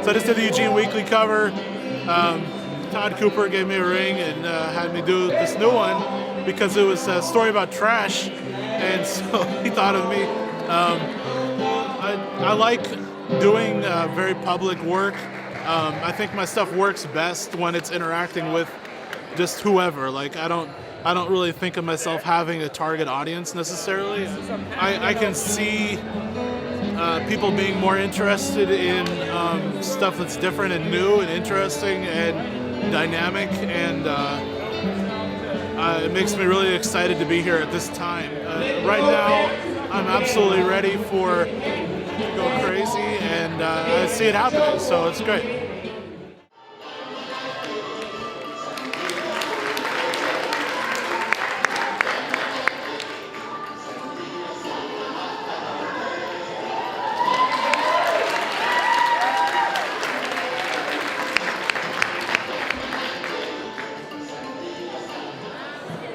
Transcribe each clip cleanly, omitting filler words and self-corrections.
So I just did the Eugene Weekly cover. Todd Cooper gave me a ring and had me do this new one because it was a story about trash, and so he thought of me. I like doing very public work. I think my stuff works best when it's interacting with just whoever. Like I don't really think of myself having a target audience necessarily. I can see people being more interested in stuff that's different and new and interesting and dynamic, and it makes me really excited to be here at this time. Right now, I'm absolutely ready for to go crazy, and I see it happening, so it's great.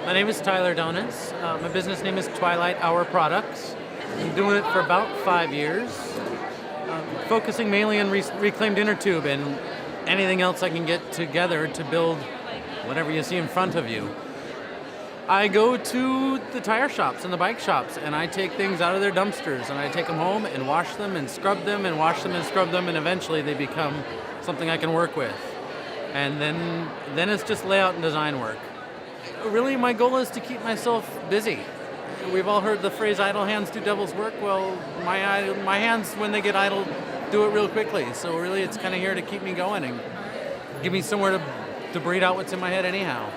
My name is Tyler Donis. My business name is Twilight Hour Products. I'm doing it for about 5 years, focusing mainly on reclaimed inner tube and anything else I can get together to build whatever you see in front of you. I go to the tire shops and the bike shops, and I take things out of their dumpsters, and I take them home and wash them and scrub them and wash them and scrub them, and eventually they become something I can work with. And then it's just layout and design work. Really, my goal is to keep myself busy. We've all heard the phrase, idle hands do devil's work. Well, my hands, when they get idle, do it real quickly. So really, it's kind of here to keep me going and give me somewhere to breathe out what's in my head anyhow.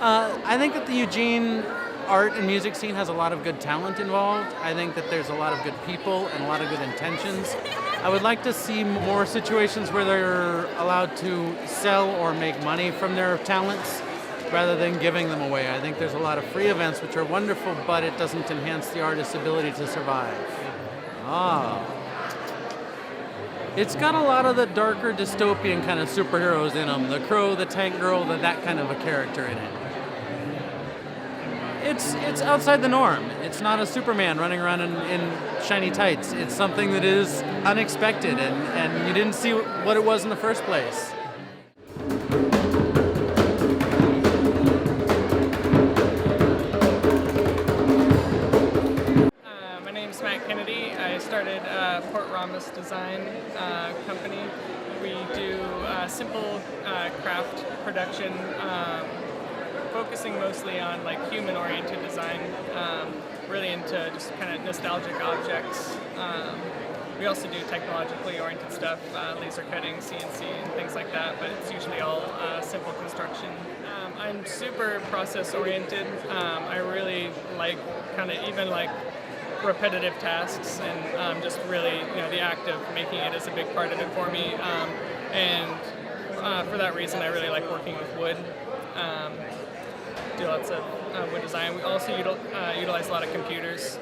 I think that the Eugene art and music scene has a lot of good talent involved. I think that there's a lot of good people and a lot of good intentions. I would like to see more situations where they're allowed to sell or make money from their talents, rather than giving them away. I think there's a lot of free events which are wonderful, but it doesn't enhance the artist's ability to survive. It's got a lot of the darker dystopian kind of superheroes in them. The Crow, the Tank Girl, that kind of a character in it. It's outside the norm. It's not a Superman running around in shiny tights. It's something that is unexpected, and you didn't see what it was in the first place. I started Port Ramos Design Company. We do simple craft production, focusing mostly on like human-oriented design, really into just kind of nostalgic objects. We also do technologically oriented stuff, laser cutting, CNC, and things like that, but it's usually all simple construction. I'm super process-oriented. I really like kind of even like repetitive tasks, and just really, the act of making it is a big part of it for me. And for that reason, I really like working with wood. Do lots of wood design. We also utilize a lot of computers.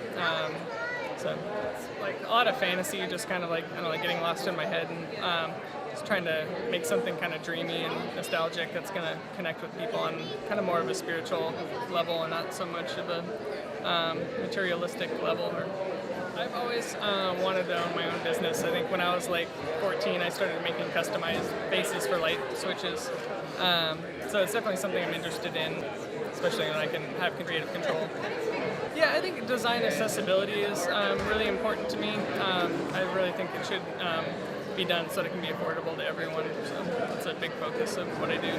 So it's like a lot of fantasy, just kind of like, I don't know, like getting lost in my head, and just trying to make something kind of dreamy and nostalgic that's going to connect with people on kind of more of a spiritual level and not so much of a materialistic level. I've always wanted to own my own business. I think when I was like 14, I started making customized bases for light switches. So it's definitely something I'm interested in, especially when I can have creative control. Yeah, I think design accessibility is really important to me. I really think it should be done so that it can be affordable to everyone. So that's a big focus of what I do.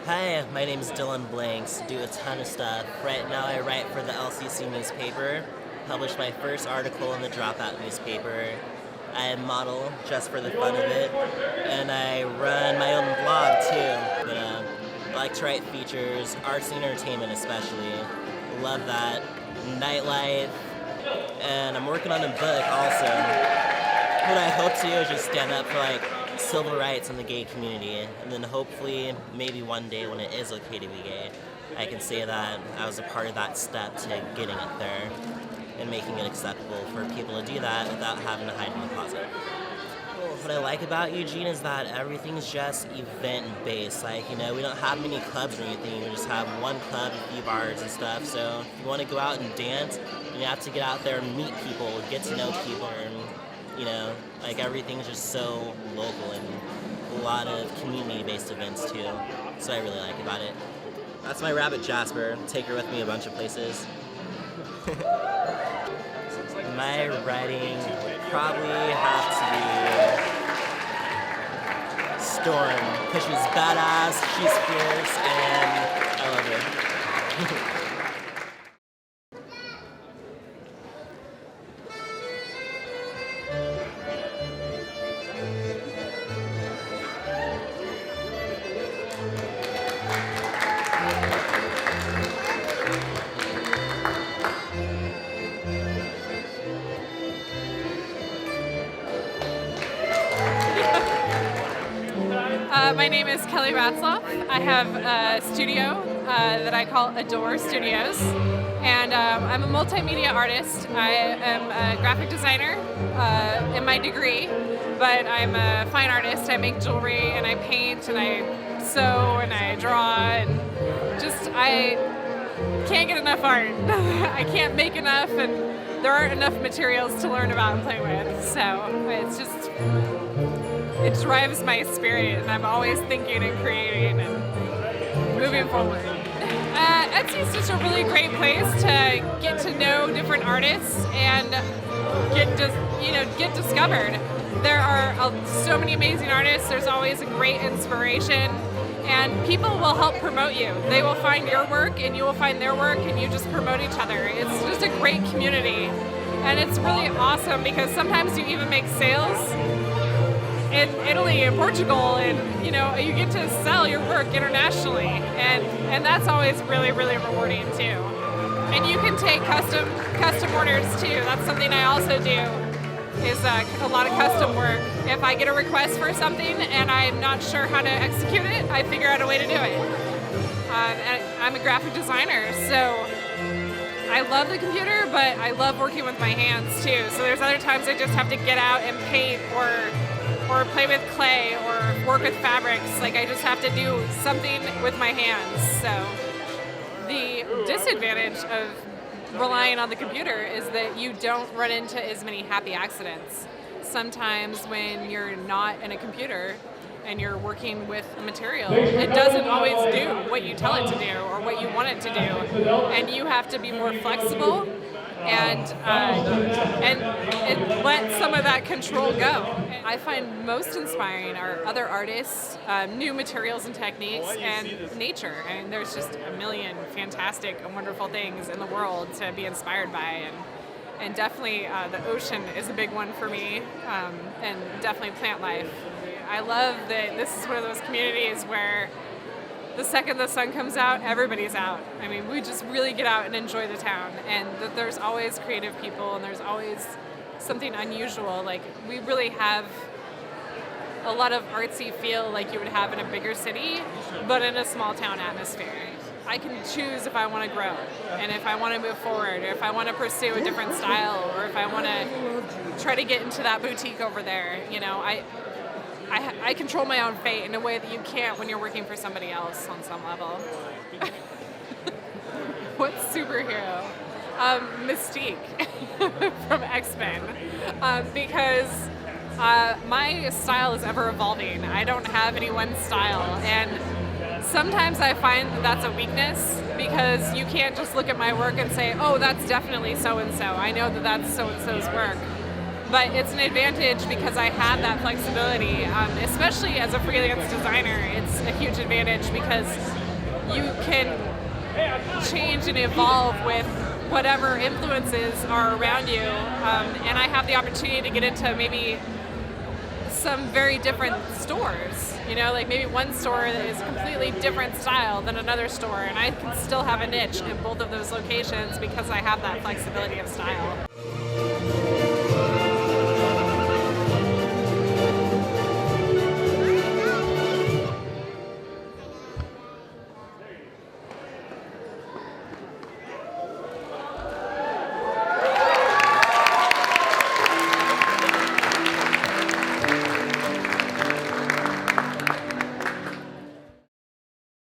Hi, my name is Dylan Blanks. Do a ton of stuff. Right now I write for the LCC newspaper, published my first article in the Dropout newspaper. I model just for the fun of it, and I run my own blog too. But I like to write features, arts and entertainment especially. Love that. Nightlife, and I'm working on a book also. What I hope to do is just stand up for like civil rights in the gay community, and then hopefully maybe one day when it is okay to be gay, I can say that I was a part of that step to getting it there and making it acceptable for people to do that without having to hide in the closet. Cool. What I like about Eugene is that everything's just event-based. Like, you know, we don't have many clubs or anything. We just have one club, a few bars and stuff. So if you want to go out and dance, you have to get out there and meet people, get to know people, and, you know, like everything's just so local and a lot of community-based events too. So I really like about it. That's my rabbit Jasper. Take her with me a bunch of places. My writing would probably have to be Storm, because she's badass, she's fierce, and I love her. My name is Kelly Ratzloff. I have a studio that I call Adore Studios, and I'm a multimedia artist. I am a graphic designer in my degree, but I'm a fine artist. I make jewelry and I paint and I sew and I draw, and I can't get enough art. I can't make enough, and there aren't enough materials to learn about and play with, so it drives my spirit, and I'm always thinking and creating and moving forward. Etsy's just a really great place to get to know different artists and get discovered. There are so many amazing artists. There's always a great inspiration, and people will help promote you. They will find your work, and you will find their work, and you just promote each other. It's just a great community, and it's really awesome because sometimes you even make sales in Italy and Portugal, and you get to sell your work internationally, and that's always really, really rewarding too. And you can take custom orders too. That's something I also do, is a lot of custom work. If I get a request for something and I'm not sure how to execute it, I figure out a way to do it. And I'm a graphic designer, so I love the computer, but I love working with my hands too. So there's other times I just have to get out and paint or play with clay or work with fabrics. Like, I just have to do something with my hands. So the disadvantage of relying on the computer is that you don't run into as many happy accidents. Sometimes when you're not in a computer and you're working with a material, it doesn't always do what you tell it to do or what you want it to do. And you have to be more flexible and let some of that control go. I find most inspiring are other artists, new materials and techniques, and nature. And there's just a million fantastic and wonderful things in the world to be inspired by. And definitely the ocean is a big one for me, and definitely plant life. I love that this is one of those communities where the second the sun comes out, everybody's out. I mean, we just really get out and enjoy the town, and that there's always creative people, and there's always something unusual. Like, we really have a lot of artsy feel like you would have in a bigger city, but in a small town atmosphere. I can choose if I want to grow, and if I want to move forward, or if I want to pursue a different style, or if I want to try to get into that boutique over there. I control my own fate in a way that you can't when you're working for somebody else on some level. What superhero? Mystique from X-Men, because my style is ever evolving. I don't have any one style, and sometimes I find that that's a weakness, because you can't just look at my work and say, oh, that's definitely so-and-so. I know that that's so-and-so's work. But it's an advantage because I have that flexibility, especially as a freelance designer. It's a huge advantage because you can change and evolve with whatever influences are around you. And I have the opportunity to get into maybe some very different stores. Like maybe one store that is completely different style than another store, and I can still have a niche in both of those locations because I have that flexibility of style.